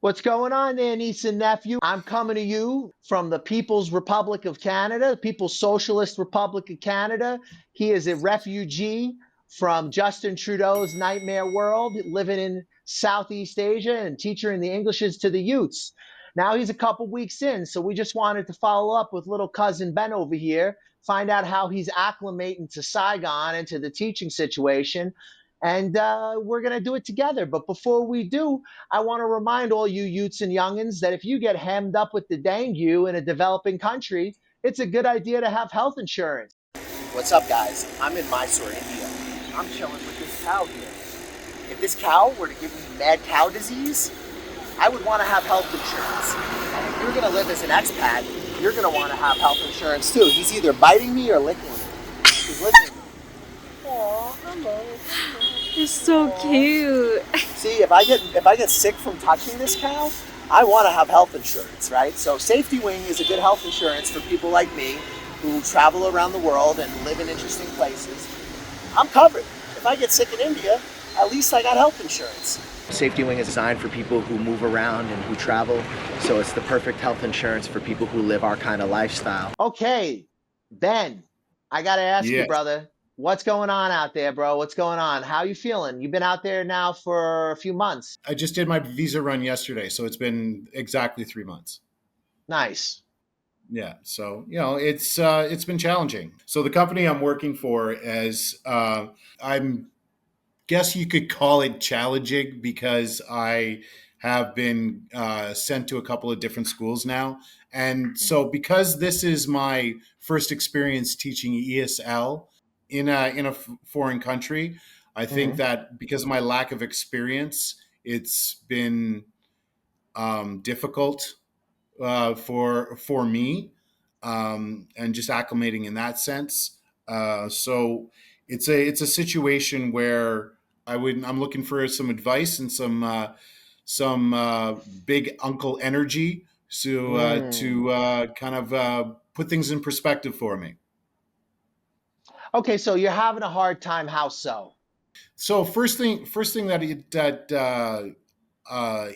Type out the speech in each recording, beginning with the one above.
What's going on there, niece and nephew? I'm coming to you from the People's Republic of Canada, the People's Socialist Republic of Canada. He is a refugee from Justin Trudeau's nightmare world, living in Southeast Asia and teaching the Englishes to the youths. Now he's a couple weeks in, so we just wanted to follow up with little cousin Ben over here, find out how he's acclimating to Saigon and to the teaching situation. And we're going to do it together. But before we do, I want to remind all you youths and youngins that if you get hemmed up with the dengue in a developing country, it's a good idea to have health insurance. What's up, guys? I'm in Mysore, India. I'm chilling with this cow here. If this cow were to give me mad cow disease, I would want to have health insurance. And if you're going to live as an expat, you're going to want to have health insurance too. He's either biting me or licking me. He's licking me. Aw, hello. It's so cute. See, if I get sick from touching this cow, I want to have health insurance, right? So Safety Wing is a good health insurance for people like me who travel around the world and live in interesting places. I'm covered. If I get sick in India, at least I got health insurance. Safety Wing is designed for people who move around and who travel, so it's the perfect health insurance for people who live our kind of lifestyle. Okay, Ben, I gotta ask you, brother. What's going on out there, bro? What's going on? How you feeling? You've been out there now for a few months. I just did my visa run yesterday, so it's been exactly 3 months. Nice. Yeah, so it's been challenging. So the company I'm working for is I'm guess you could call it challenging because I have been sent to a couple of different schools now, and so because this is my first experience teaching ESL in a foreign country, I think that because of my lack of experience, it's been difficult for me, and just acclimating in that sense. So it's a situation where I'm looking for some advice and some big uncle energy to kind of put things in perspective for me. Okay, so you're having a hard time. How so? So first thing that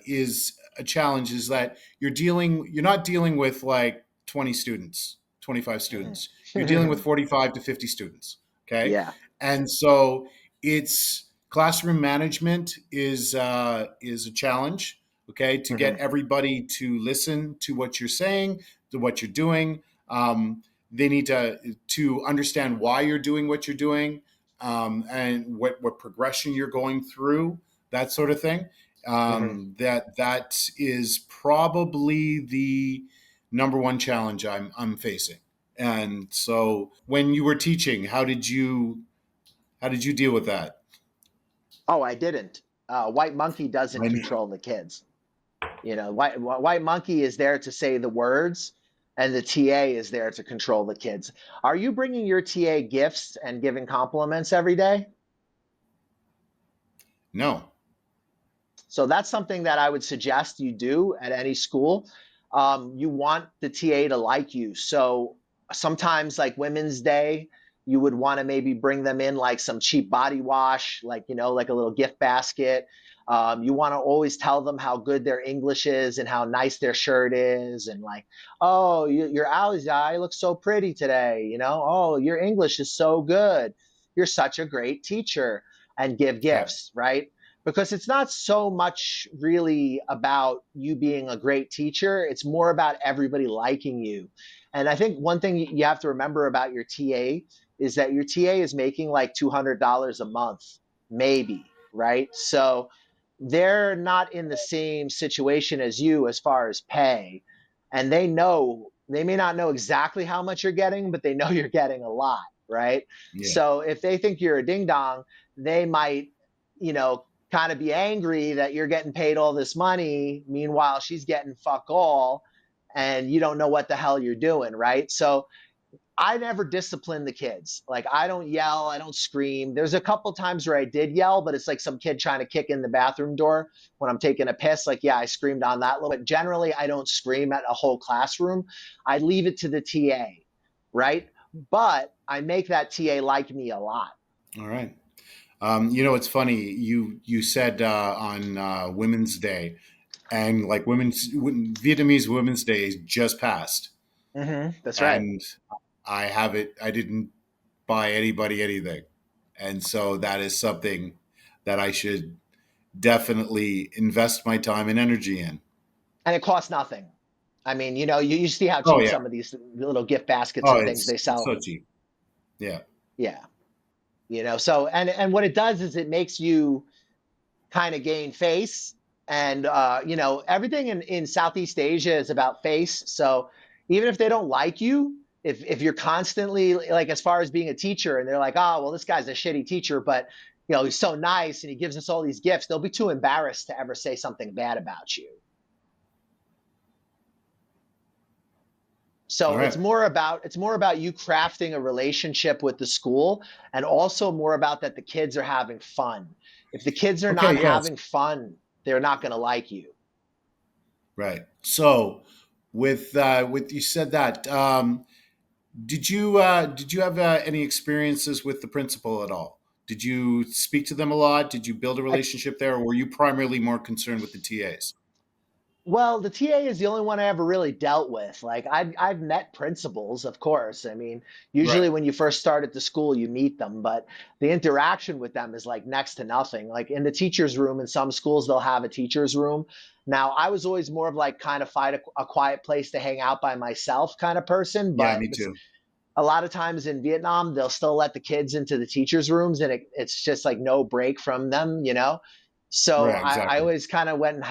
is a challenge is that you're not dealing with like 20 students, 25 students. You're dealing with 45 to 50 students. Okay. Yeah. And so it's classroom management is a challenge. Okay. To get everybody to listen to what you're saying, to what you're doing. They need to understand why you're doing what you're doing, and what progression you're going through, that sort of thing. That is probably the number one challenge I'm facing. And so, when you were teaching, how did you deal with that? Oh, I didn't. White Monkey doesn't I mean, control the kids. White Monkey is there to say the words, and the TA is there to control the kids. Are you bringing your TA gifts and giving compliments every day? no. So that's something that I would suggest you do at any school. You want the TA to like you. So sometimes, like Women's Day, you would want to maybe bring them in like some cheap body wash, like a little gift basket. You want to always tell them how good their English is and how nice their shirt is, and like, oh, your Alizai looks so pretty today. Oh, your English is so good. You're such a great teacher, and give Okay. gifts, right? Because it's not so much really about you being a great teacher. It's more about everybody liking you. And I think one thing you have to remember about your TA is that your TA is making like $200 a month, maybe, right? So they're not in the same situation as you as far as pay. And they may not know exactly how much you're getting, but they know you're getting a lot, right? Yeah. So if they think you're a ding dong, they might, you know, kind of be angry that you're getting paid all this money. Meanwhile, she's getting fuck all, and you don't know what the hell you're doing, right? So I never discipline the kids. Like, I don't yell, I don't scream. There's a couple times where I did yell, but it's like some kid trying to kick in the bathroom door when I'm taking a piss. Like, yeah, I screamed on that little bit. Generally, I don't scream at a whole classroom. I leave it to the TA, right? But I make that TA like me a lot. All right. It's funny. You said on Women's Day. and like Vietnamese Women's Day just passed, That's right. and I didn't buy anybody anything, and so that is something that I should definitely invest my time and energy in. And it costs nothing. I mean, you see how Oh cheap yeah. some of these little gift baskets Oh, and things they it's sell. so cheap. Yeah. Yeah. So and what it does is it makes you kind of gain face. And everything in Southeast Asia is about face. So even if they don't like you, if you're constantly like, as far as being a teacher, and they're like, oh well, this guy's a shitty teacher, but he's so nice and he gives us all these gifts, they'll be too embarrassed to ever say something bad about you. All So right. it's more about you crafting a relationship with the school, and also more about that the kids are having fun. If the kids are not Okay. Yes. having fun, they're not going to like you. Right. So, with you said that, did you have any experiences with the principal at all? Did you speak to them a lot? Did you build a I, relationship there, or were you primarily more concerned with the TAs? well, the TA is the only one I ever really dealt with. Like I've met principals, of course. I mean, usually Right. when you first start at the school, you meet them, but the interaction with them is like next to nothing. Like in the teacher's room, in some schools, they'll have a teacher's room. Now, I was always more of like kind of find a quiet place to hang out by myself kind of person, Yeah, but me too. a lot of times in Vietnam, they'll still let the kids into the teachers' rooms, and it's just like no break from them. So Right. I Exactly. always kind of went and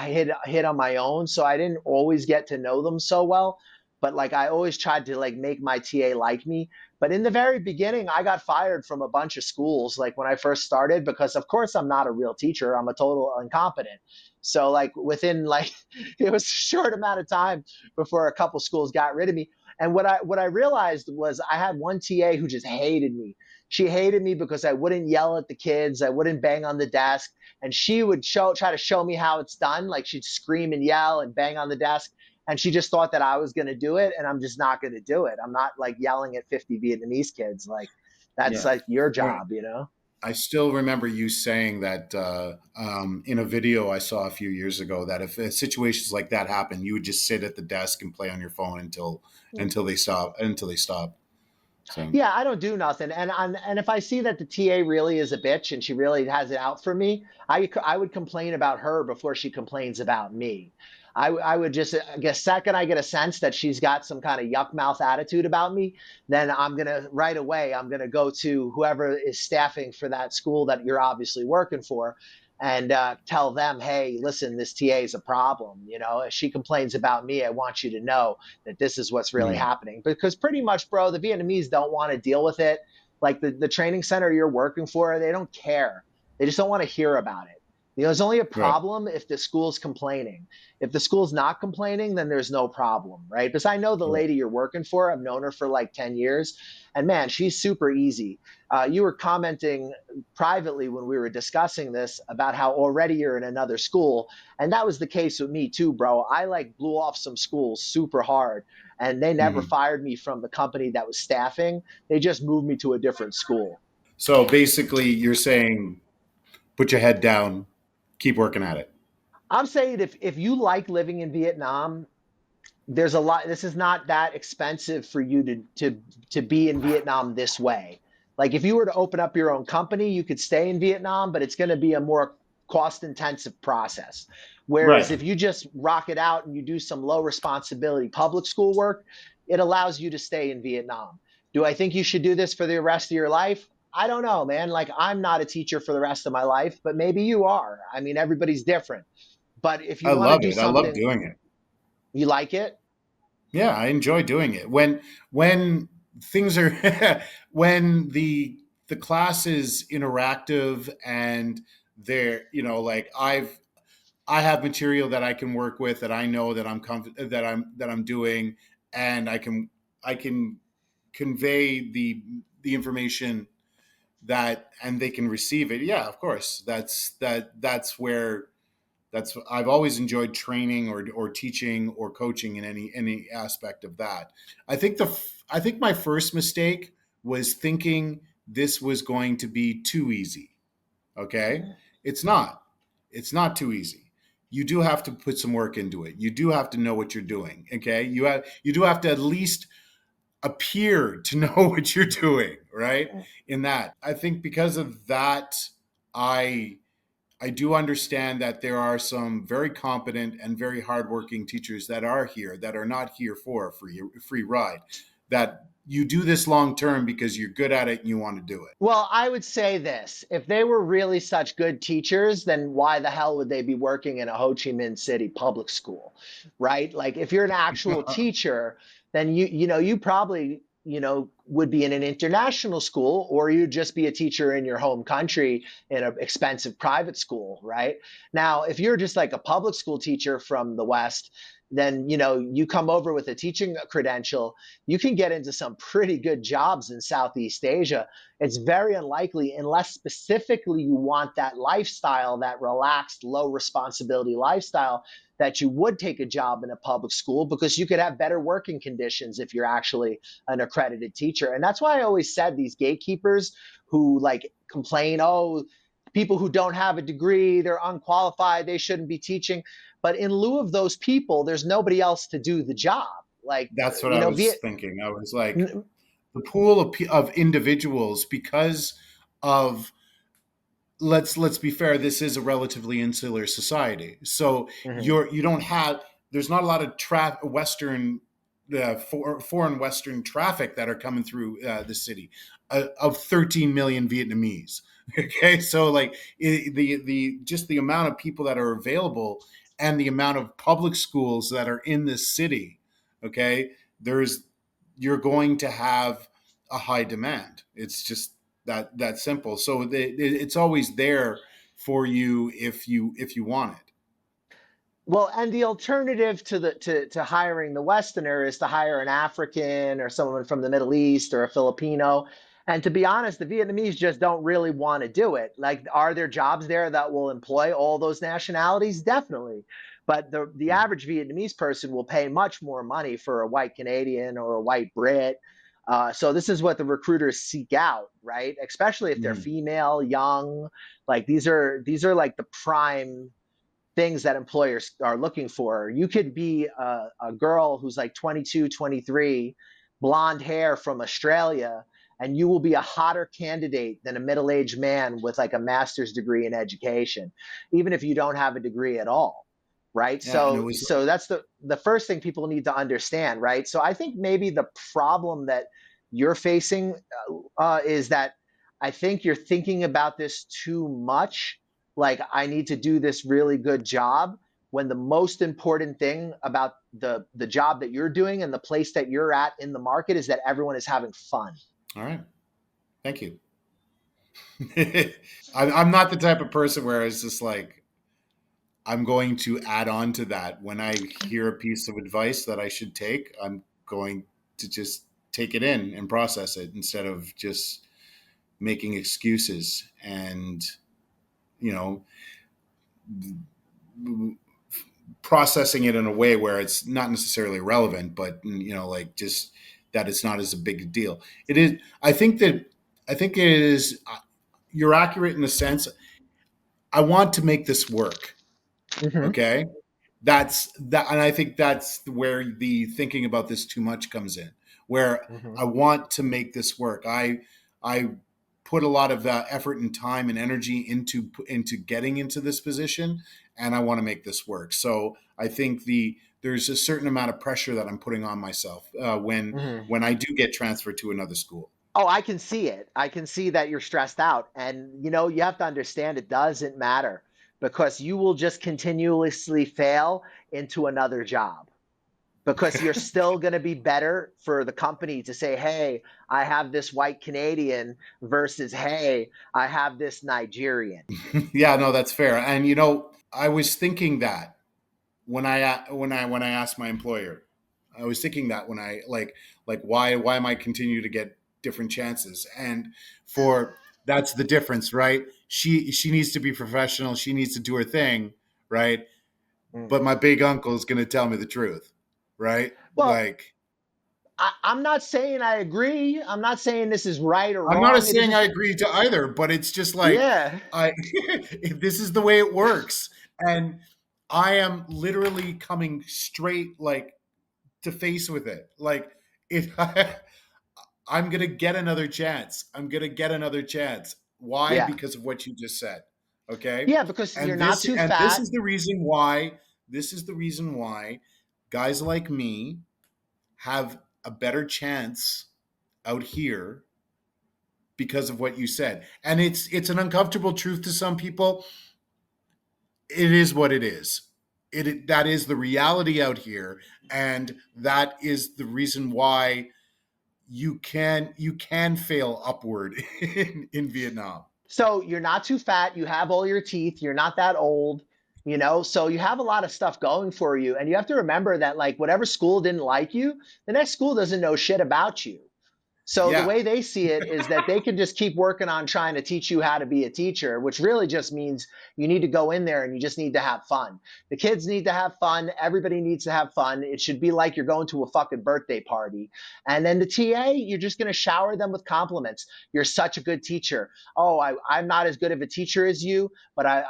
hit on my own. So I didn't always get to know them so well, but like I always tried to like make my TA like me. But in the very beginning, I got fired from a bunch of schools, like when I first started, because of course I'm not a real teacher. I'm a total incompetent. So like within like it was a short amount of time before a couple schools got rid of me. And what I realized was I had one TA who just hated me. She hated me because I wouldn't yell at the kids, I wouldn't bang on the desk, and she would try to show me how it's done. Like she'd scream and yell and bang on the desk, and she just thought that I was going to do it, and I'm just not going to do it. I'm not like yelling at 50 Vietnamese kids. Like that's Yeah. like your Right. job. I still remember you saying that in a video I saw a few years ago that if situations like that happen, you would just sit at the desk and play on your phone until they stop. So Yeah, I don't do nothing. And if I see that the TA really is a bitch and she really has it out for me, I would complain about her before she complains about me. I would just, I guess, second I get a sense that she's got some kind of yuck mouth attitude about me, then right away, I'm gonna go to whoever is staffing for that school that you're obviously working for, and tell them, hey, listen, this TA is a problem. If she complains about me, I want you to know that this is what's really mm, happening. Because pretty much, bro, the Vietnamese don't want to deal with it. Like the training center you're working for, they don't care. They just don't want to hear about it. There's only a right. problem if the school's complaining. If the school's not complaining, then there's no problem, right? Because I know the Right. lady you're working for. I've known her for like 10 years. And man, she's super easy. You were commenting privately when we were discussing this about how already you're in another school. And that was the case with me too, bro. I like blew off some schools super hard, and they never Mhm. fired me from the company that was staffing. They just moved me to a different school. So basically, you're saying put your head down, keep working at it. I'm saying if you like living in Vietnam, there's a lot. This is not that expensive for you to be in Vietnam this way. Like if you were to open up your own company, you could stay in Vietnam, but it's going to be a more cost intensive process. Whereas Right. if you just rock it out and you do some low responsibility public school work, it allows you to stay in Vietnam. Do I think you should do this for the rest of your life? I don't know, man. Like I'm not a teacher for the rest of my life, but maybe you are. I mean, everybody's different. But if you I want to love do it. I love something, doing it. you like it. Yeah, I enjoy doing it. When things are when the class is interactive and they're, like I have material that I can work with that I know that I'm doing, and I can convey the information that, and they can receive it. Yeah, of course. That's where that's I've always enjoyed training or teaching or coaching in any aspect of that. I think my first mistake was thinking this was going to be too easy. Okay? It's not. It's not too easy. you do have to put some work into it. You do have to know what you're doing. Okay, you do have to at least appear to know what you're doing, right? In that, I think because of that, I I do understand that there are some very competent and very hardworking teachers that are here that are not here for a free ride. That you do this long term because you're good at it and you want to do it. Well, I would say this. If they were really such good teachers, then why the hell would they be working in a Ho Chi Minh City public school, right? Like if you're an actual teacher, then you probably, would be in an international school, or you'd just be a teacher in your home country in an expensive private school, right? Now, if you're just like a public school teacher from the West, then you come over with a teaching credential, you can get into some pretty good jobs in Southeast Asia. It's very unlikely, unless specifically you want that lifestyle, that relaxed, low responsibility lifestyle, that you would take a job in a public school, because you could have better working conditions if you're actually an accredited teacher. And that's why I always said these gatekeepers who like complain, oh, people who don't have a degree, they're unqualified, they shouldn't be teaching. But in lieu of those people, there's nobody else to do the job. Like, That's what I was thinking. I was like, the pool of individuals, because of, let's be fair, this is a relatively insular society, so Mhm. you don't have, there's not a lot of western foreign western traffic that are coming through the city of 13 million Vietnamese. Okay, so like the just the amount of people that are available and the amount of public schools that are in this city, okay, there's, you're going to have a high demand. It's just that simple. So it's always there for you if you want it. Well, and the alternative to hiring the Westerner is to hire an African or someone from the Middle East or a Filipino. And to be honest, the Vietnamese just don't really want to do it. Like, are there jobs there that will employ all those nationalities? Definitely. But the average Vietnamese person will pay much more money for a white Canadian or a white Brit. So this is what the recruiters seek out, right? Especially if they're Mhm. female, young. Like these are like the prime things that employers are looking for. You could be a girl who's like 22, 23, blonde hair from Australia, and you will be a hotter candidate than a middle aged man with like a master's degree in education, even if you don't have a degree at all. Right. Yeah, and it So, was, so that's the first thing people need to understand. Right. So I think maybe the problem that you're facing is that I think you're thinking about this too much, like I need to do this really good job, when the most important thing about the job that you're doing and the place that you're at in the market is that everyone is having fun. all right. Thank you. I'm not the type of person where it's just like I'm going to add on to that. When I hear a piece of advice that I should take, I'm going to just take it in and process it instead of just making excuses and, you know, processing it in a way where it's not necessarily relevant, but like just that it's not as a big a deal. It is. I think it is. You're accurate in the sense. I want to make this work. Mm-hmm. Okay, that's that, and I think that's where the thinking about this too much comes in. Where Mm-hmm. I want to make this work. I put a lot of effort and time and energy into getting into this position, and I want to make this work. So I think there's a certain amount of pressure that I'm putting on myself Mm-hmm. when I do get transferred to another school. Oh, I can see it. I can see that you're stressed out. And, you have to understand it doesn't matter, because you will just continuously fail into another job, because you're still going to be better for the company to say, hey, I have this white Canadian versus, hey, I have this Nigerian. Yeah, no, that's fair. And I was thinking that when I asked my employer, I was thinking that when I like why am I continue to get different chances? And for that's the difference, right? She needs to be professional. She needs to do her thing, right? Mm. But my big uncle is going to tell me the truth, right? Well, Like, I'm not saying I agree. I'm not saying this is right or I'm not wrong. It is saying I just, agree to either, but it's just like yeah. I this is the way it works. And I am literally coming straight like to face with it. Like it I'm going to get another chance. I'm going to get another chance. Why? Yeah. Because of what you just said. Okay? Yeah, because you're And not too this fat. is the reason why guys like me have a better chance out here because of what you said. And it's an uncomfortable truth to some people. It is what it is. That is the reality out here, and that is the reason why you can fail upward in Vietnam. So you're not too fat. You have all your teeth. You're not that old, so you have a lot of stuff going for you. And you have to remember that, like, whatever school didn't like you, the next school doesn't know shit about you. So the Yeah, way they see it is that they can just keep working on trying to teach you how to be a teacher, which really just means you need to go in there and you just need to have fun. The kids need to have fun. Everybody needs to have fun. It should be like you're going to a fucking birthday party. And then the TA, you're just going to shower them with compliments. You're such a good teacher. Oh, I'm not as good of a teacher as you, but I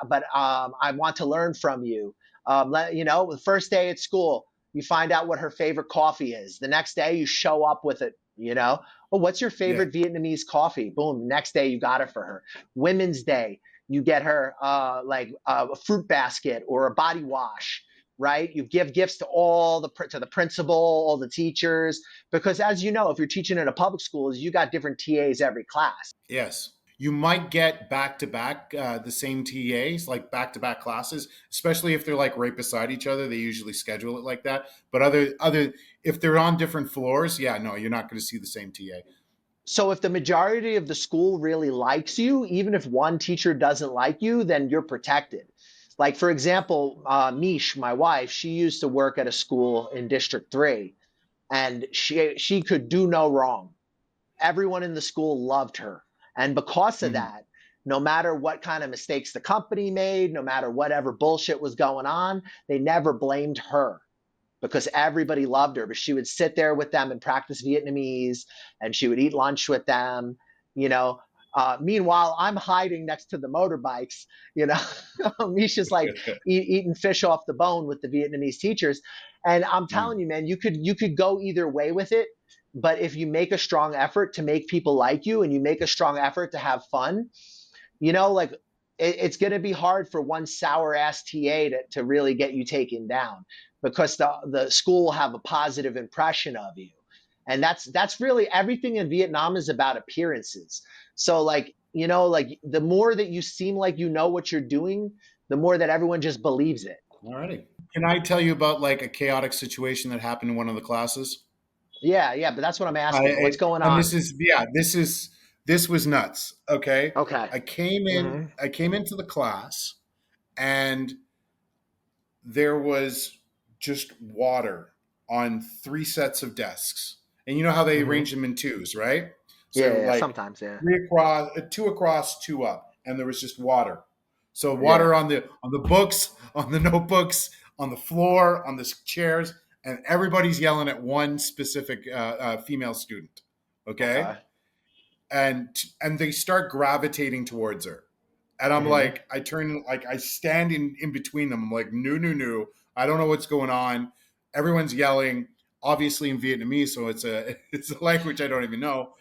want to learn from you. The first day at school, you find out what her favorite coffee is. The next day, you show up with it. Oh, what's your yeah, favorite Vietnamese coffee? Boom. Next day, you got it for her. Women's Day, you get her a fruit basket or a body wash, right? You give gifts to the principal, all the teachers, because as you know, if you're teaching in a public school, you got different TAs every class. yes. You might get back to back the same TAs, like back to back classes, especially if they're like right beside each other. They usually schedule it like that. But other if they're on different floors, yeah, no, you're not going to see the same TA. So if the majority of the school really likes you, even if one teacher doesn't like you, then you're protected. Like, for example, Mish, my wife, she used to work at a school in District 3, and she could do no wrong. Everyone in the school loved her. And because of Mhm. that, no matter what kind of mistakes the company made, no matter whatever bullshit was going on, they never blamed her because everybody loved her. But she would sit there with them and practice Vietnamese, and she would eat lunch with them. You know, meanwhile, I'm hiding next to the motorbikes. You know, Misha's like eating fish off the bone with the Vietnamese teachers. And I'm Mm. telling you, man, you could go either way with it. But if you make a strong effort to make people like you and you make a strong effort to have fun, like it's going to be hard for one sour ass TA to really get you taken down because the school will have a positive impression of you. And that's really everything in Vietnam is about appearances. So like the more that you seem like you know what you're doing, the more that everyone just believes it. All righty. Can I tell you about like a chaotic situation that happened in one of the classes? Yeah, yeah, but that's what I'm I, asking. I What's going and on? this was nuts. Okay, Okay. Hmm. I came into the class and there was just water on three sets of desks, and you know how they Hmm. arrange them in twos, right? So Yeah, yeah, like sometimes, yeah. two across, two up, and there was just water. So Yeah. water on the books, on the notebooks, on the floor, on the chairs, and everybody's yelling at one specific female student. Okay, Okay. and they start gravitating towards her, and I'm Hmm. like, I turn, like, I stand in between them. I'm like, no, no, no, I don't know what's going on. Everyone's yelling, obviously in Vietnamese, so it's a it's a language I don't even know.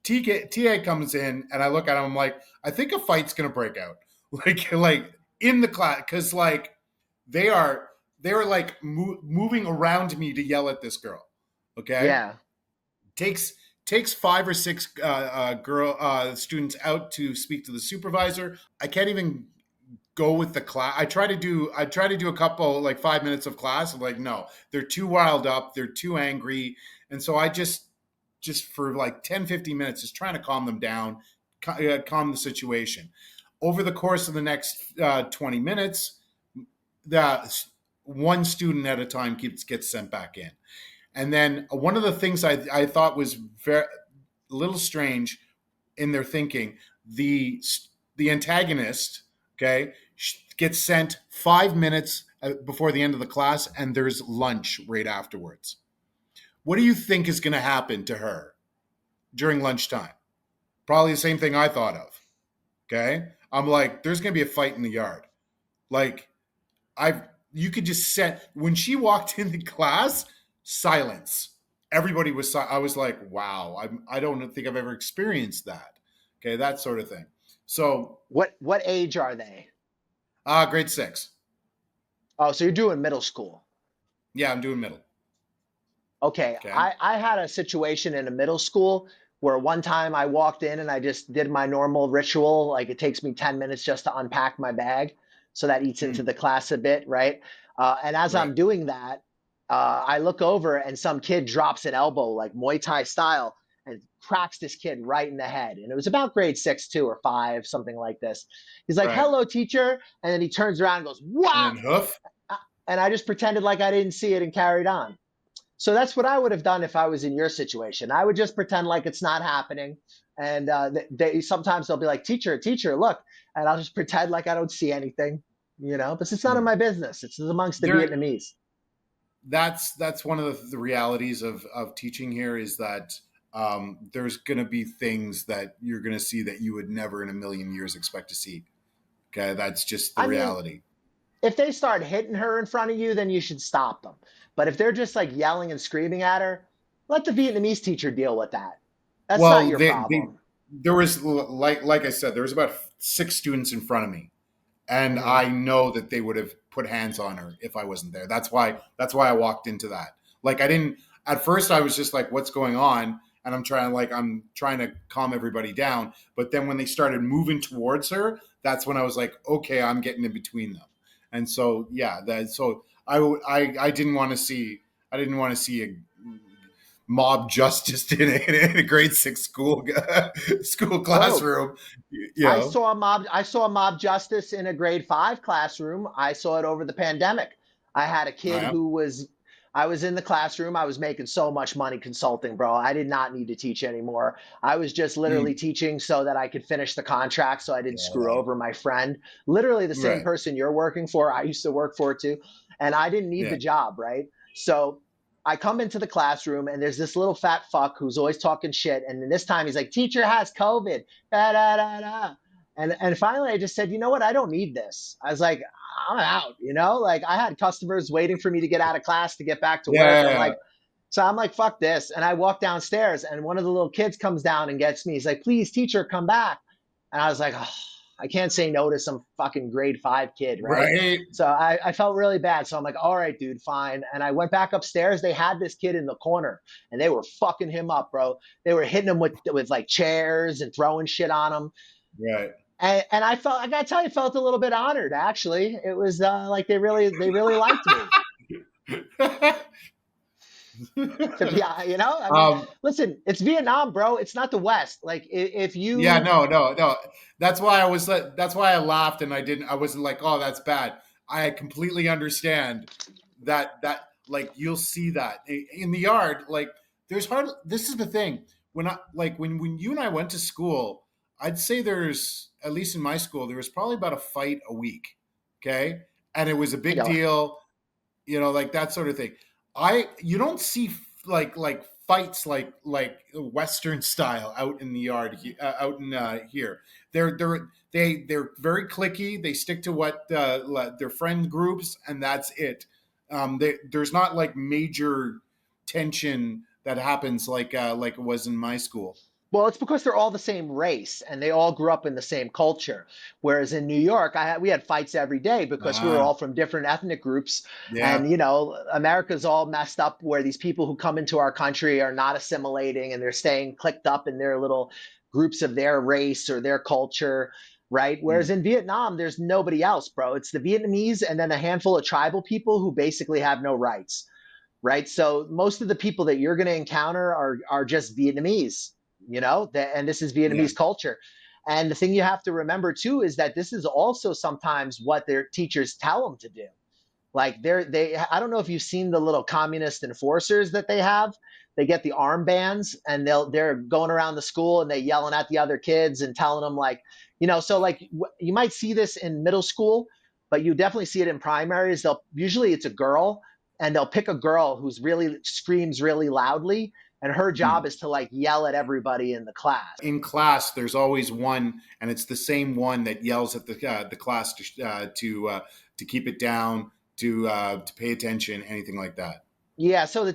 TA comes in, and I look at him. I'm like, I think a fight's gonna break out, like in the class, because like they are they were like moving around me to yell at this girl. Okay, Yeah. takes takes five or six girl students out to speak to the supervisor. I can't even go with the class. I try to do a couple, like 5 minutes of class. I'm like, no, they're too wild up, they're too angry. And so I just for like 10-15 minutes just trying to calm them down, calm the situation. Over the course of the next 20 minutes, the one student at a time gets sent back in. And then one of the things I thought was very a little strange in their thinking, the antagonist, okay, gets sent 5 minutes before the end of the class, and there's lunch right afterwards. What do you think is going to happen to her during lunchtime? Probably the same thing I thought of. Okay, I'm like, there's going to be a fight in the yard. Like, you could just set, when she walked into class, silence. Everybody was, I was like, wow, I don't think I've ever experienced that. Okay. That sort of thing. So, What age are they? grade 6. Oh, so you're doing middle school. Yeah. I'm doing middle. Okay, Okay. I had a situation in a middle school where one time I walked in and I just did my normal ritual. Like it takes me 10 minutes just to unpack my bag. So that eats into Mm, the class a bit, right? And as right. I'm doing that, I look over and some kid drops an elbow like Muay Thai style and cracks this kid right in the head. And it was about grade 6, 2 or 5, something like this. He's like, Right. hello, teacher. And then he turns around and goes, And wow. then hoof. And I just pretended like I didn't see it and carried on. So that's what I would have done if I was in your situation. I would just pretend like it's not happening. And they sometimes they'll be like, teacher, look. And I'll just pretend like I don't see anything, but it's none of Mm. my business. It's amongst the There, Vietnamese. that's one of the realities of teaching here is that there's going to be things that you're going to see that you would never in a million years expect to see. Okay. That's just the I mean, reality. if they start hitting her in front of you, then you should stop them. But if they're just like yelling and screaming at her, let the Vietnamese teacher deal with that. That's not Well, your they problem. there was, like I said, there was about 6 students in front of me, and Hmm. I know that they would have put hands on her if I wasn't there. That's why I walked into that. Like I didn't at first. I was just like, "What's going on?" And I'm trying to calm everybody down. But then when they started moving towards her, that's when I was like, "Okay, I'm getting in between them." And so yeah, that so I didn't want to see a mob justice in a grade 6 school Oh, classroom. You know, I saw mob justice in a grade 5 classroom. I saw it over the pandemic. I had a kid I, who was I was in the classroom. I was making so much money consulting, bro. I did not need to teach anymore. I was just literally mm, teaching so that I could finish the contract so I didn't yeah, screw over my friend. Literally the same right, person you're working for, I used to work for too. And I didn't need yeah, the job, right? So I come into the classroom and there's this little fat fuck who's always talking shit. And then this time he's like, teacher has COVID. Da, da, da, da. And finally I just said, you know what? I don't need this. I was like, I'm out, like I had customers waiting for me to get out of class to get back to work. yeah. So I'm like, fuck this. And I walk downstairs and one of the little kids comes down and gets me. He's like, please, teacher, come back. And I was like, oh, I can't say no to some fucking grade 5 kid, right? Right. So I felt really bad. So I'm like, all right, dude, fine. And I went back upstairs. They had this kid in the corner and they were fucking him up, bro. They were hitting him with like chairs and throwing shit on him. Right. And I gotta tell you, I felt a little bit honored. Actually, it was like they really liked me. To be, I mean, um, listen, it's Vietnam, bro. It's not the West. Like if yeah, you, no. That's why I laughed and I wasn't like, oh, that's bad. I completely understand that like you'll see that in the yard. Like there's hard. This is the thing. When you and I went to school, I'd say there's, at least in my school, there was probably about a fight a week. Okay. And it was a you big know, deal, like that sort of thing. You don't see like fights like Western style out in the yard, out in here. They're very clicky. They stick to what their friend groups, and that's it. There's not like major tension that happens like it was in my school. well, it's because they're all the same race and they all grew up in the same culture. Whereas in New York, we had fights every day because we were Ah, all from different ethnic groups. yeah. And, America's all messed up where these people who come into our country are not assimilating and they're staying clicked up in their little groups of their race or their culture, right? Whereas Mm, in Vietnam, there's nobody else, bro. It's the Vietnamese and then a handful of tribal people who basically have no rights, right? So most of the people that you're going to encounter are just Vietnamese, and this is yeah. Vietnamese culture. And the thing you have to remember too is that this is also sometimes what their teachers tell them to do. Like I don't know if you've seen the little communist enforcers that they have. They get the armbands and they're going around the school and they yelling at the other kids and telling them like, so like you might see this in middle school, but you definitely see it in primaries. Usually it's a girl and they'll pick a girl who's really screams really loudly and her job Mm. is to like yell at everybody in the class. In class, there's always one, and it's the same one that yells at the class to keep it down, to pay attention, anything like that. Yeah, so the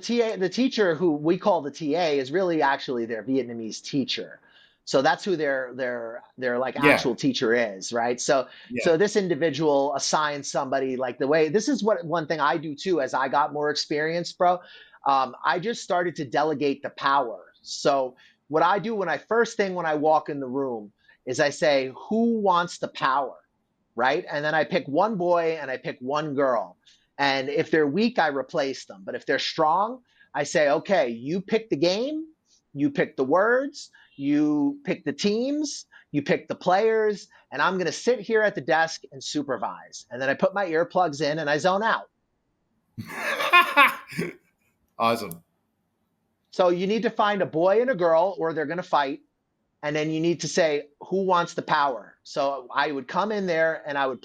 teacher who we call the TA is really actually their Vietnamese teacher. So that's who their like Yeah, actual teacher is, right? So yeah. so this individual assigns somebody like the way this is what one thing I do too as I got more experience, bro. I just started to delegate the power. So what I do when I first thing when I walk in the room is I say, who wants the power? Right? And then I pick one boy and I pick one girl. And if they're weak, I replace them. But if they're strong, I say, okay, you pick the game, you pick the words, you pick the teams, you pick the players, and I'm going to sit here at the desk and supervise. And then I put my earplugs in and I zone out. Awesome. So you need to find a boy and a girl, or they're going to fight. And then you need to say, who wants the power? So I would come in there and I would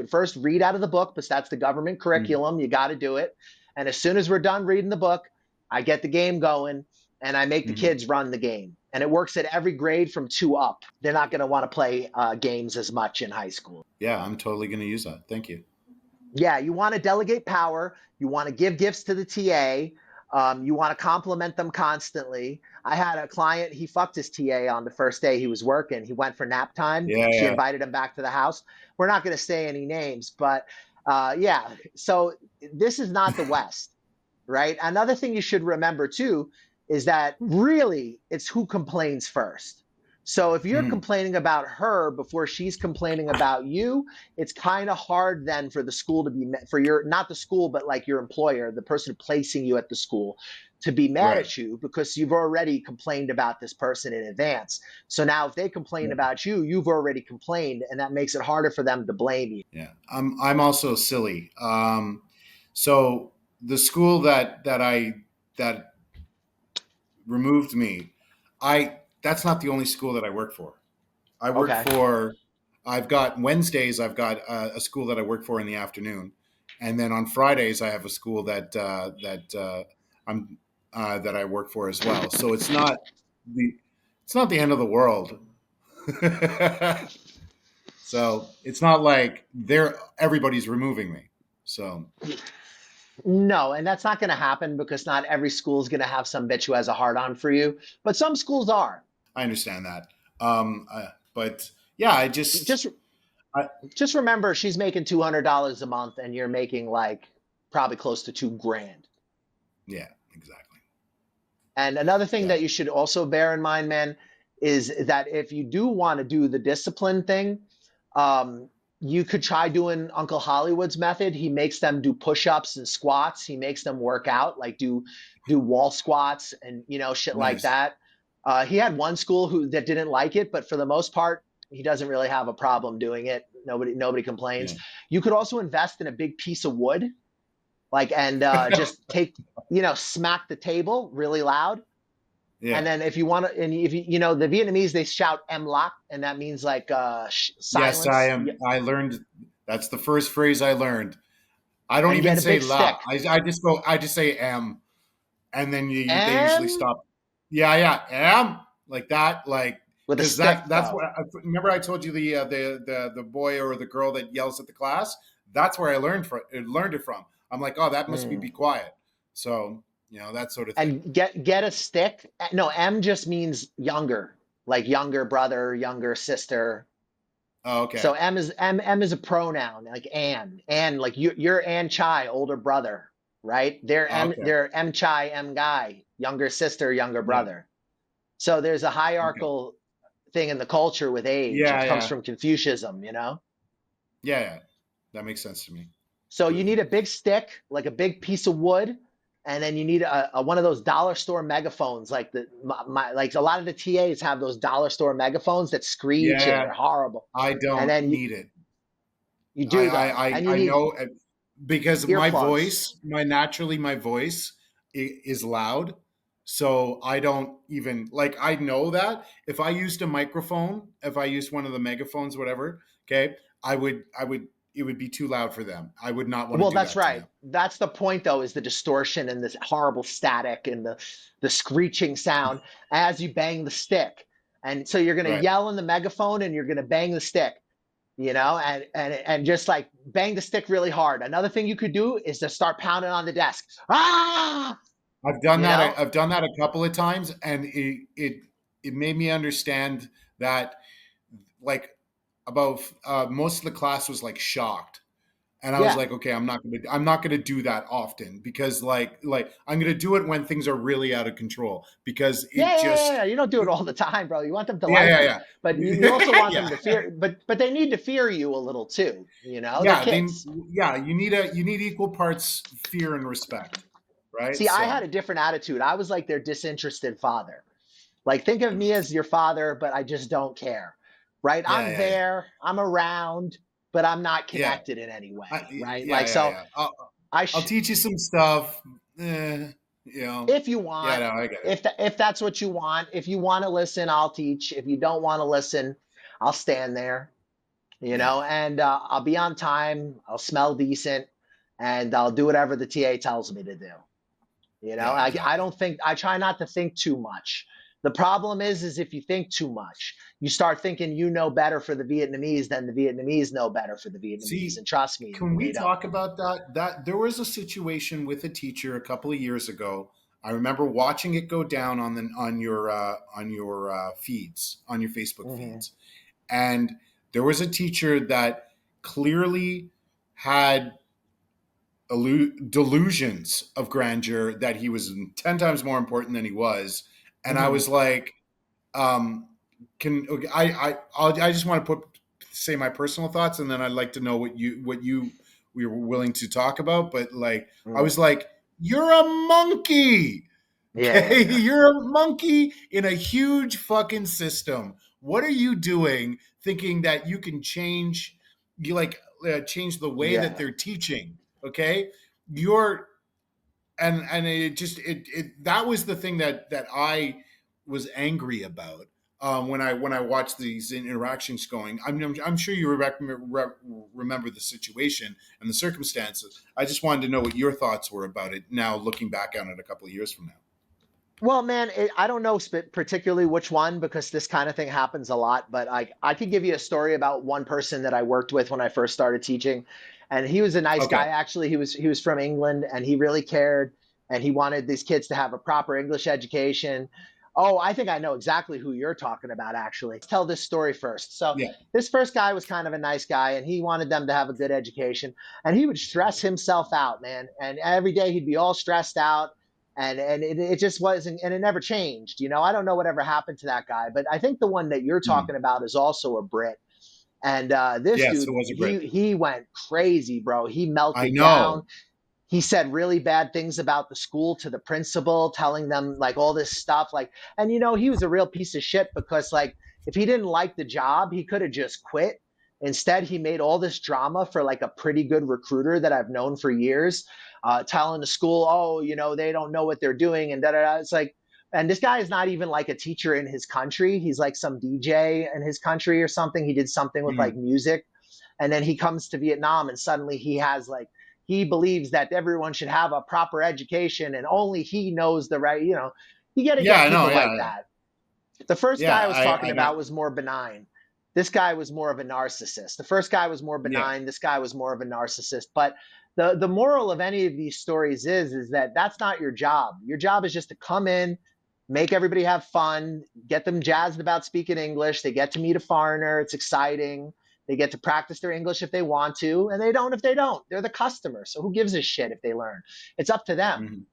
first read out of the book, because that's the government curriculum. You got to do it. And as soon as we're done reading the book, I get the game going and I make the kids run the game. And it works at every grade from 2 up. They're not going to want to play games as much in high school. Yeah, I'm totally going to use that. Thank you. Yeah, you want to delegate power. You want to give gifts to the TA. You want to compliment them constantly. I had a client, he fucked his TA on the first day he was working. He went for nap time. Yeah, She yeah. invited him back to the house. We're not going to say any names, but yeah. So this is not the West, right? Another thing you should remember too is that really it's who complains first. So if you're complaining about her before she's complaining about you, it's kind of hard then for the school to be for your, not the school, but like your employer, the person placing you at the school, to be mad Right. at you because you've already complained about this person in advance. So now if they complain about you, you've already complained, and that makes it harder for them to blame you. Yeah, I'm also silly. So the school that removed me, that's not the only school that I work for. I work Okay. for. I've got Wednesdays. I've got a school that I work for in the afternoon, and then on Fridays I have a school that I work for as well. So it's not the end of the world. So it's not like everybody's removing me. So No, and that's not going to happen because not every school is going to have some bitch who has a hard on for you, but some schools are. I understand that. But yeah, Just I, just remember she's making $200 a month and you're making like probably close to 2 grand. yeah, exactly. And another thing Yeah. that you should also bear in mind, man, is that if you do want to do the discipline thing, you could try doing Uncle Hollywood's method. He makes them do push-ups and squats. He makes them work out, like do wall squats and shit like Nice. that. He had one school that didn't like it, but for the most part, he doesn't really have a problem doing it. Nobody complains. Yeah. You could also invest in a big piece of wood, and just smack the table really loud. Yeah. And then if you want to, and if the Vietnamese, they shout "em lock," and that means like silence. Yes, I am. I learned. That's the first phrase I learned. I don't And even get a say big la. stick. I just go. I just say am, and then they usually "Em," stop. Yeah, yeah, am like that, like with a because stick that's though. what. Remember, I told you the boy or the girl that yells at the class. That's where I learned it from. I'm like, oh, that must be quiet. So that sort of thing. And get a stick. No, M just means younger, like younger brother, younger sister. Oh, okay. So M is a pronoun, like Ann, like you're Ann Chai, older brother, right? Okay. They're M Chai, M guy, younger sister, younger Yeah. brother. So there's a Okay. hierarchical thing in the culture with age. Yeah, It comes yeah, from Confucianism, yeah, yeah. That makes sense to me. So you need a big stick, like a big piece of wood, and then you need a one of those dollar store megaphones, like like a lot of the TAs have those dollar store megaphones that screech and Yeah, they're horrible. I And don't then need it. you do though, and you I need know because earplugs. my voice is loud. So I don't even like, I know that if I used a microphone, if I used one of the megaphones, whatever, okay, it would be too loud for them. I would not want to Well, do that's that to right. them. That's the point, though, is the distortion and this horrible static and the screeching sound as you bang the stick. And so you're going to Right. yell in the megaphone and you're going to bang the stick. and just like bang the stick really hard. Another thing you could do is to start pounding on the desk. Ah, I've done you that. know, I've done that a couple of times, and it made me understand that, like, about most of the class was like shocked, and I was yeah. like, okay, I'm not gonna do that often, because like I'm gonna do it when things are really out of control, because Yeah, it yeah, yeah, yeah. just You don't do it all the time, bro. You want them to yeah, like you, yeah, but you also yeah. want them Yeah, to fear. But they need to fear you a little too. They're yeah. They kids. yeah, you need equal parts fear and respect, right? See, I had So a different attitude. I was like their disinterested father. Like, think of me as your father, but I just don't care, right? yeah, I'm yeah, yeah, there, I'm around, but I'm not yeah. connected in any way, right? Yeah, Like, yeah, so yeah. I, I'll sh- teach you some stuff. Eh, you know. if you Yeah, want, no, I get it. if that's what you want, if you want to listen, I'll teach. If you don't want to listen, I'll stand there, Yeah, and I'll be on time. I'll smell decent, and I'll do whatever the TA tells me to do. yeah, I exactly. don't think I try not to think too much. The problem is if you think too much, you start thinking you know better for the Vietnamese than the Vietnamese know better for the Vietnamese. See, And trust me, can we they don't. talk about that? That there was a situation with a teacher a couple of years ago. I remember watching it go down on the on your feeds, on your Facebook Hmm. feeds, and there was a teacher that clearly had delusions of grandeur, that he was 10 times more important than he was. And I Hmm. was like, um, can I just want to say my personal thoughts, and then I'd like to know what you we were willing to talk about. But like, I Mm. was like, you're a monkey. Yeah, yeah, Okay, yeah. you're a monkey in a huge fucking system. What are you doing thinking that you can change, you like change the way that Yeah. they're teaching? Okay, you're and it just that was the thing that I was angry about, when I watched these interactions going. I'm sure you remember the situation and the circumstances. I just wanted to know what your thoughts were about it now, looking back on it a couple of years from now. Well, man, I don't know particularly which one because this kind of thing happens a lot. But I could give you a story about one person that I worked with when I first started teaching, and he was a nice Okay. guy. Actually, he was from England, and he really cared, and he wanted these kids to have a proper English education. Oh, I think I know exactly who you're talking about. Actually, let's tell this story first. So Yeah. this first guy was kind of a nice guy, and he wanted them to have a good education, and he would stress himself out, man. And every day he'd be all stressed out and it just wasn't, and it never changed. I don't know whatever happened to that guy, but I think the one that you're Hmm. talking about is also a Brit. And this Yes, it dude, was a Brit. he went crazy, bro. He I melted down. know. He said really bad things about the school to the principal, telling them like all this stuff. Like, and he was a real piece of shit because like if he didn't like the job, he could have just quit. Instead, he made all this drama for like a pretty good recruiter that I've known for years, telling the school, oh, they don't know what they're doing and da da da. It's like, and this guy is not even like a teacher in his country. He's like some DJ in his country or something. He did something with like Hmm. music, and then he comes to Vietnam, and suddenly he has like he believes that everyone should have a proper education, and only he knows the right. You got to Yeah, get I know. people like Yeah, that. The first yeah. guy I was talking I know. about was more benign. This guy was more of a narcissist. The first guy was more Yeah. benign. This guy was more of a narcissist. But the moral of any of these stories is that that's not your job. Your job is just to come in, make everybody have fun, get them jazzed about speaking English. They get to meet a foreigner. It's exciting. They get to practice their English if they want to, and they don't if they don't. They're the customer. So who gives a shit if they learn? It's up to them, Hmm.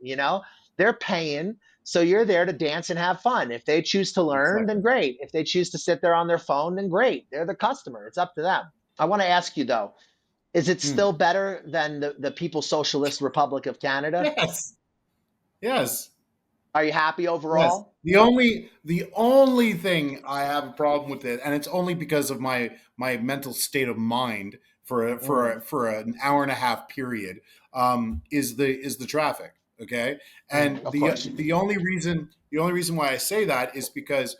They're paying, so you're there to dance and have fun. If they choose to learn, then Exactly. great. If they choose to sit there on their phone, then great. They're the customer. It's up to them. I want to ask you though, is it Mm. still better than the People's Socialist Republic of Canada? Yes. Yes. Are you happy Yes. overall? The only thing I have a problem with it, and it's only because of my mental state of mind Mm, for an hour and a half period, is the traffic. Okay, and of course. the only reason why I say that is because,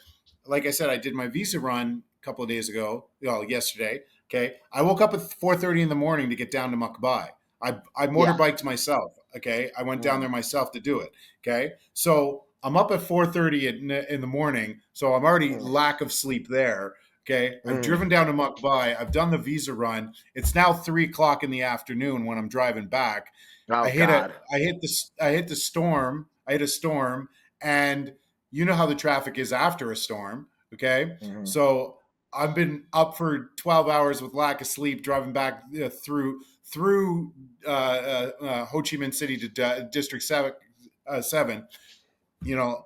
like I said, I did my visa run a couple of days ago, well, yesterday. Okay, I woke up at 4:30 in the morning to get down to Mukbai. I Yeah. motorbiked myself. Okay, I went down Mm, there myself to do it. Okay, so I'm up at 4:30 in the morning, so I'm already mm, lack of sleep there. Okay, I've Mm. driven down to Muck Bai. I've done the visa run. It's now 3 o'clock in the afternoon when I'm driving back. Oh God. I hit the storm. I hit a storm, and you know how the traffic is after a storm. Okay, Mhm. so I've been up for 12 hours with lack of sleep, driving back through Ho Chi Minh City to District 7.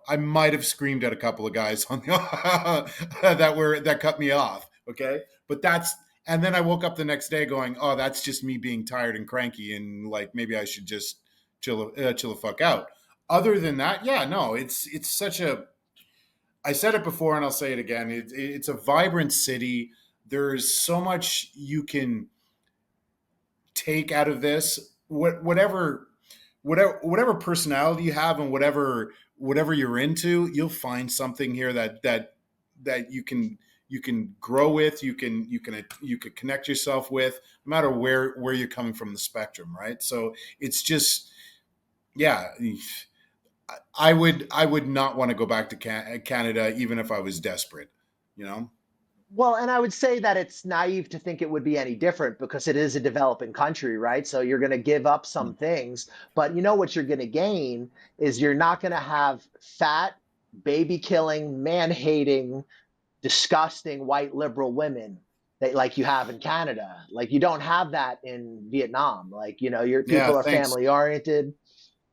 I might have screamed at a couple of guys on the that cut me off. Okay, but and then I woke up the next day going, oh, that's just me being tired and cranky, and like maybe I should just chill the fuck out. Other than that, yeah, no, it's such a. I said it before and I'll say it again. It's a vibrant city. There's so much you can take out of this. Whatever personality you have and whatever you're into, you'll find something here that you can grow with, you can connect yourself with, no matter where you're coming from the spectrum, right? So it's just, yeah, I would not want to go back to Canada even if I was desperate, you know. Well, and I would say that it's naive to think it would be any different because it is a developing country, right? So you're going to give up some things, but you know what you're going to gain is you're not going to have fat, baby killing, man hating, disgusting white liberal women that like you have in Canada. Like you don't have that in Vietnam. Like, your Yeah, people are thanks. family oriented.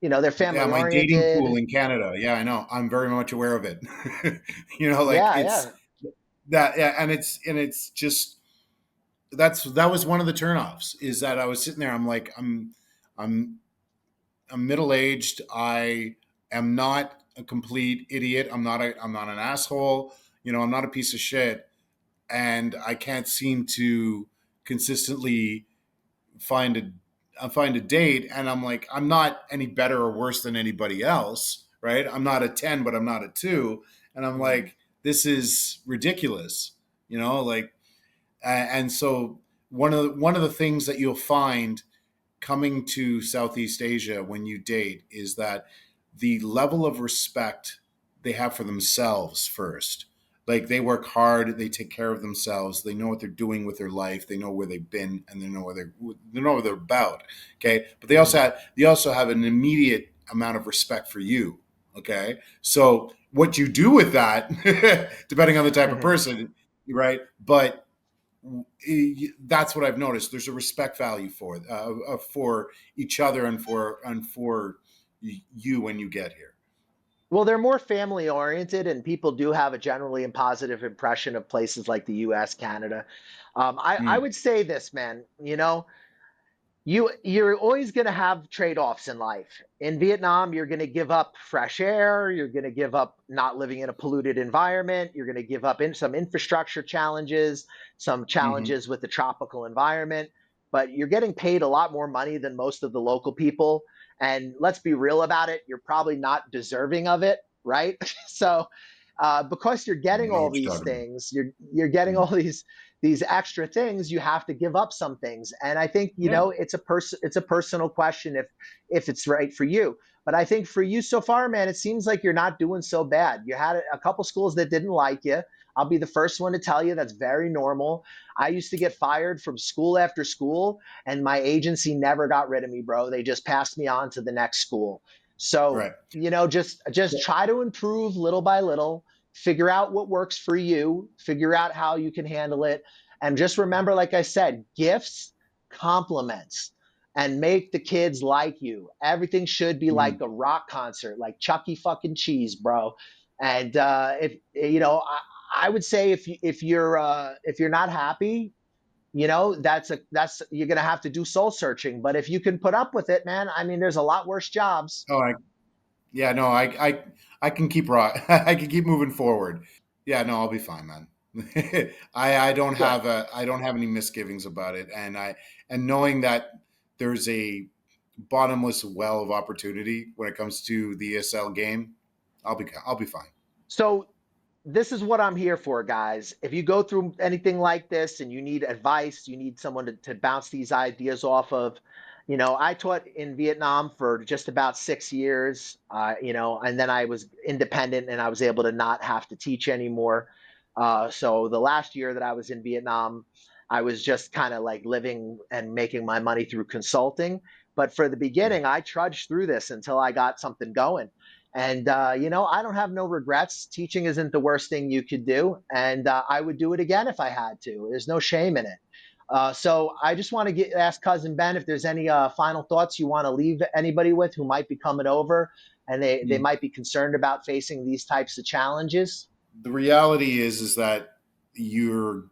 They're Yeah, family my dating pool oriented. in Canada. Yeah, I know. I'm very much aware of it. Like Yeah, it's yeah. that. Yeah, and it's just that was one of the turnoffs is that I was sitting there. I'm like, I'm I'm middle aged. I am not a complete idiot. I'm not an asshole. I'm not a piece of shit, and I can't seem to consistently find a find a date. And I'm like, I'm not any better or worse than anybody else, right? I'm not a 10, but I'm not a 2. And I'm Mhm. like, this is ridiculous, like, and so one of the things that you'll find coming to Southeast Asia when you date is that the level of respect they have for themselves first. Like they work hard, they take care of themselves, they know what they're doing with their life, they know where they've been, and they know what they're about. Okay, but Mhm. they also have an immediate amount of respect for you. Okay, so what you do with that, depending on the type of person, right? But that's what I've noticed. There's a respect value for each other and for you when you get here. Well, they're more family oriented, and people do have a generally and positive impression of places like the U.S., Canada. I Mm, would say this, man. You're always going to have trade-offs in life. In Vietnam, you're going to give up fresh air, you're going to give up not living in a polluted environment, you're going to give up in some infrastructure challenges, some hmm challenges with the tropical environment, but you're getting paid a lot more money than most of the local people. And let's be real about it, you're probably not deserving of it, right? So because you're I getting know all what you're these talking about. things, you're getting all these extra things, you have to give up some things. And I think, Yeah, it's a personal question if it's right for you. But I think for you so far, man, it seems like you're not doing so bad. You had a couple schools that didn't like you. I'll be the first one to tell you that's very normal. I used to get fired from school after school, and my agency never got rid of me, bro. They just passed me on to the next school. So, right. just try to improve little by little, figure out what works for you, figure out how you can handle it. And just remember, like I said, gifts, compliments, and make the kids like you. Everything should be like Mm. a rock concert, like Chucky fucking Cheese, bro. And if I would say if you're not happy, that's you're gonna have to do soul searching. But if you can put up with it, man, I mean, there's a lot worse jobs. Oh, yeah, no, I can keep I can keep moving forward. Yeah, no, I'll be fine, man. Good. I don't have any misgivings about it, and knowing that there's a bottomless well of opportunity when it comes to the ESL game, I'll be fine. So this is what I'm here for, guys. If you go through anything like this and you need advice, you need someone to bounce these ideas off of. I taught in Vietnam for just about 6 years, and then I was independent and I was able to not have to teach anymore. So the last year that I was in Vietnam, I was just kind of like living and making my money through consulting. But for the beginning, I trudged through this until I got something going. And, I don't have no regrets. Teaching isn't the worst thing you could do. And I would do it again if I had to. There's no shame in it. So I just want to ask Cousin Ben if there's any final thoughts you want to leave anybody with who might be coming over and they might be concerned about facing these types of challenges. The reality is that you're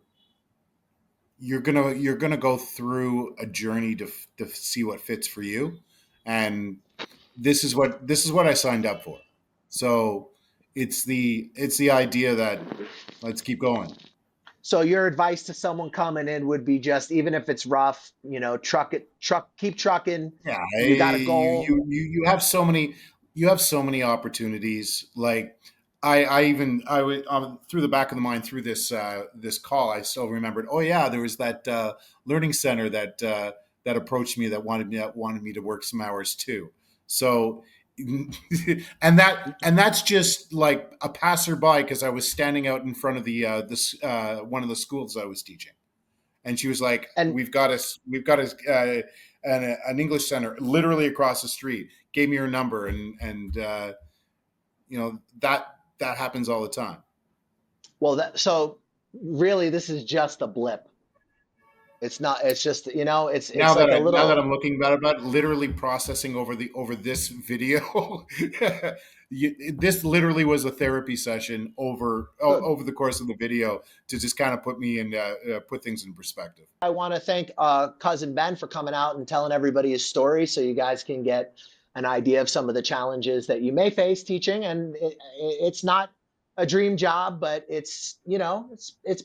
gonna go through a journey to see what fits for you, and this is what I signed up for. So it's the idea that let's keep going. So your advice to someone coming in would be just, even if it's rough, keep trucking. Yeah, You got a goal. you have so many opportunities. Like I would through the back of the mind through this call, I still remembered. Oh yeah, there was that learning center that approached me that wanted me to work some hours too. So and that's just like a passerby because I was standing out in front of the this one of the schools I was teaching, and she was like, And an English center literally across the street. Gave me her number, and that happens all the time. well, so really, this is just a blip. It's not. It's just it's like a Now that little. I'm looking about it, literally processing over this video, this literally was a therapy session Good. over the course of the video to just kind of put things in perspective. I want to thank Cousin Ben for coming out and telling everybody his story, so you guys can get an idea of some of the challenges that you may face teaching. And it's not a dream job, but it's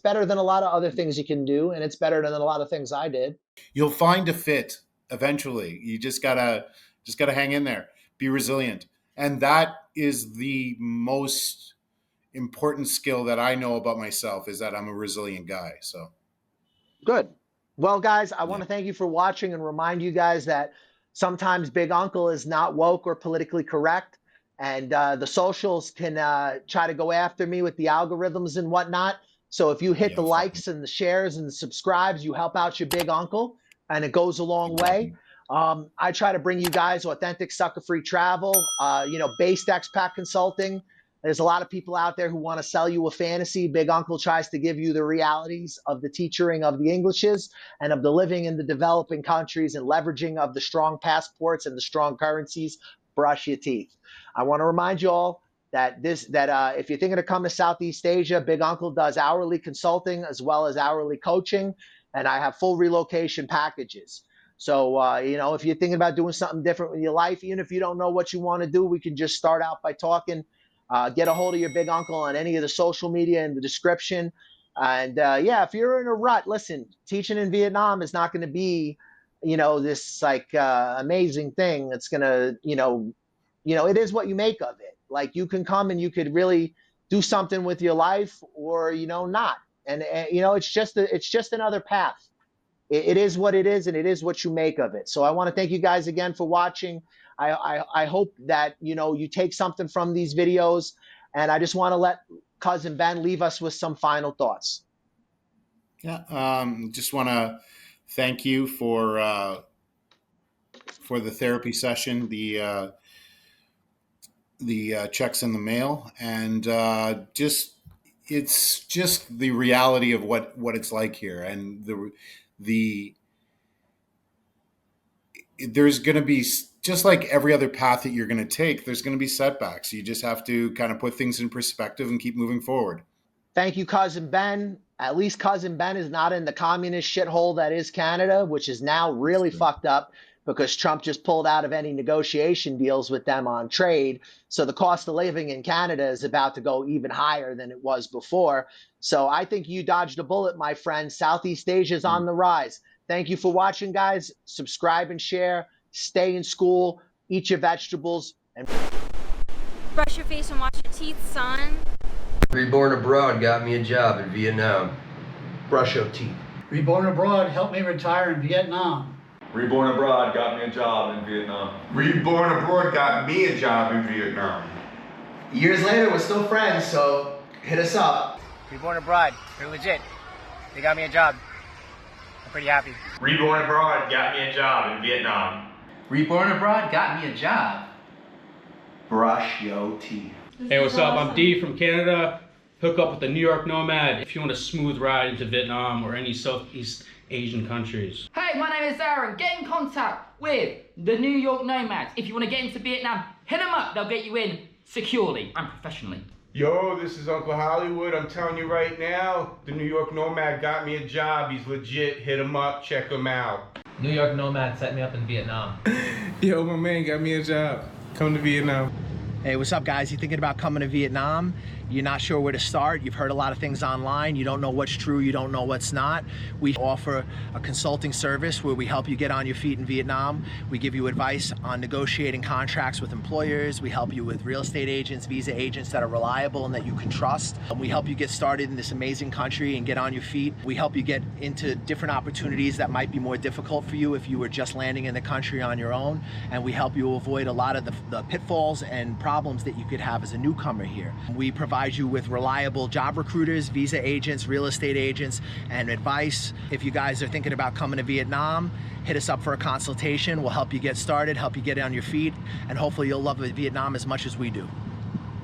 better than a lot of other things you can do, and it's better than a lot of things I did. You'll find a fit eventually. You just gotta hang in there, be resilient, and that is the most important skill that I know about myself, is that I'm a resilient guy. So Good. Well, guys, I yeah, want to thank you for watching and remind you guys that sometimes Big Uncle is not woke or politically correct. And the socials can try to go after me with the algorithms and whatnot. So if you hit yeah, the likes and the shares and the subscribes, you help out your Big Uncle, and it goes a long way. exactly. I try to bring you guys authentic sucker-free travel, based expat consulting. There's a lot of people out there who want to sell you a fantasy. Big Uncle tries to give you the realities of the teaching of the Englishes and of the living in the developing countries and leveraging of the strong passports and the strong currencies. Brush your teeth. I want to remind you all that if you're thinking of coming to Southeast Asia, Big Uncle does hourly consulting as well as hourly coaching, and I have full relocation packages. So, if you're thinking about doing something different with your life, even if you don't know what you want to do, we can just start out by talking. Get a hold of your Big Uncle on any of the social media in the description. And if you're in a rut, listen, teaching in Vietnam is not going to be, this like amazing thing. It's going to, it is what you make of it. Like, you can come and you could really do something with your life, or, not. And, it's just another path. It is what it is, and it is what you make of it. So I want to thank you guys again for watching. I hope that you take something from these videos, and I just want to let Cousin Ben leave us with some final thoughts. Yeah, just want to thank you for the therapy session, the checks in the mail, and it's just the reality of what it's like here, and there's going to be, just like every other path that you're going to take, there's going to be setbacks. You just have to kind of put things in perspective and keep moving forward. Thank you, Cousin Ben. At least Cousin Ben is not in the communist shithole that is Canada, which is now really fucked up because Trump just pulled out of any negotiation deals with them on trade. So the cost of living in Canada is about to go even higher than it was before. So I think you dodged a bullet, my friend. Southeast Asia is on the rise. Thank you for watching, guys. Subscribe and share. Stay in school. Eat your vegetables. And Brush your face and wash your teeth, son. Reborn abroad got me a job in Vietnam. brush your teeth. Reborn abroad helped me retire in Vietnam. Reborn abroad got me a job in Vietnam. Reborn abroad got me a job in Vietnam. Years later, we're still friends, so hit us up. Reborn abroad. They're legit. They got me a job. I'm pretty happy. Reborn abroad got me a job in Vietnam. Reborn abroad got me a job. Brush your teeth. Hey, what's up? I'm D from Canada. Hook up with the New York Nomad if you want a smooth ride into Vietnam or any Southeast Asian countries. Hey, my name is Aaron. Get in contact with the New York Nomads. If you want to get into Vietnam, hit them up. They'll get you in securely and professionally. Yo, this is Uncle Hollywood. I'm telling you right now, the New York Nomad got me a job. He's legit. Hit him up. Check him out. New York Nomad set me up in Vietnam. Yo, my man got me a job. Come to Vietnam. Hey, what's up, guys? You thinking about coming to Vietnam? You're not sure where to start. You've heard a lot of things online. You don't know what's true. You don't know what's not. We offer a consulting service where we help you get on your feet in Vietnam. We give you advice on negotiating contracts with employers. We help you with real estate agents, visa agents that are reliable and that you can trust. We help you get started in this amazing country and get on your feet. We help you get into different opportunities that might be more difficult for you if you were just landing in the country on your own. And we help you avoid a lot of the pitfalls and problems that you could have as a newcomer here. We provide you with reliable job recruiters, visa agents, real estate agents, and advice. If you guys are thinking about coming to Vietnam, hit us up for a consultation. We'll help you get started, help you get on your feet, and hopefully you'll love Vietnam as much as we do.